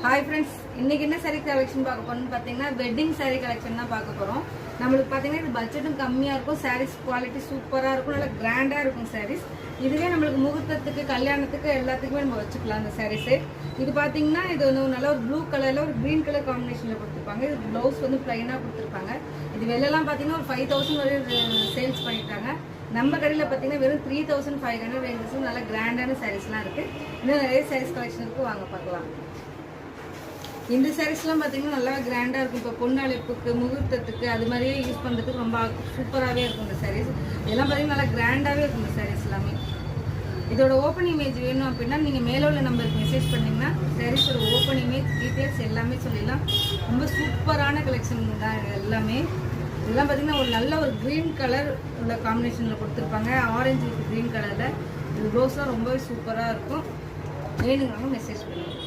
Hi friends, இன்னைக்கு என்ன sari collection பார்க்க போறோம்னு பார்த்தீங்கன்னா வெட்டிங் சாரீ கலெக்ஷன் தான் பார்க்க போகிறோம். நம்மளுக்கு பார்த்தீங்கன்னா இது பட்ஜெட்டும் கம்மியாக இருக்கும், சாரீஸ் குவாலிட்டி சூப்பராக இருக்கும், நல்லா கிராண்டாக இருக்கும் சாரீஸ். இதுவே நம்மளுக்கு முகூர்த்தத்துக்கு கல்யாணத்துக்கு எல்லாத்துக்குமே நம்ம வச்சுக்கலாம் அந்த சாரீஸு. இது பார்த்தீங்கன்னா இது வந்து நல்ல ஒரு ப்ளூ கலரில் ஒரு க்ரீன் கலர் காம்பினேஷனில் கொடுத்துருப்பாங்க. இது ப்ளவுஸ் வந்து ப்ளைனாக கொடுத்துருப்பாங்க. இது வெளிலலாம் பார்த்தீங்கன்னா ஒரு 5000 வரை சேல்ஸ் பண்ணிட்டாங்க. நம்ம கடையில் பார்த்தீங்கன்னா வெறும் 3500 ரேஞ்சஸும் நல்ல கிராண்டான சாரீஸ்லாம் இருக்குது. இன்னும் நிறைய சாரீஸ் கலெக்ஷன் இருக்குது, வாங்க பார்க்கலாம். இந்த சாரீஸ்லாம் பார்த்தீங்கன்னா நல்லா கிராண்டாக இருக்கும். இப்போ பொண்ணு அழைப்புக்கு முகூர்த்தத்துக்கு அது மாதிரியே யூஸ் பண்ணுறதுக்கு ரொம்ப சூப்பராகவே இருக்கும் இந்த சாரீஸ். இதெல்லாம் பார்த்தீங்கன்னா நல்லா கிராண்டாகவே இருக்கும் இந்த சாரீஸ் எல்லாமே. இதோட ஓப்பன் இமேஜ் வேணும் அப்படின்னா நீங்கள் மேலே உள்ள நம்பருக்கு மெசேஜ் பண்ணிங்கன்னா சாரீஸோட ஓப்பன் இமேஜ் டீட்டெயில்ஸ் எல்லாமே சொல்லிடலாம். ரொம்ப சூப்பரான கலெக்ஷன் தான் இது எல்லாமே. இதெல்லாம் பார்த்தீங்கன்னா ஒரு நல்ல ஒரு க்ரீன் கலர் உள்ள காம்பினேஷனில் கொடுத்துருப்பாங்க, ஆரஞ்சு வித் க்ரீன் கலரில். இது ப்ளவுஸ்லாம் ரொம்பவே சூப்பராக இருக்கும். வேணுங்கிறவங்க மெசேஜ் பண்ணுங்கள்.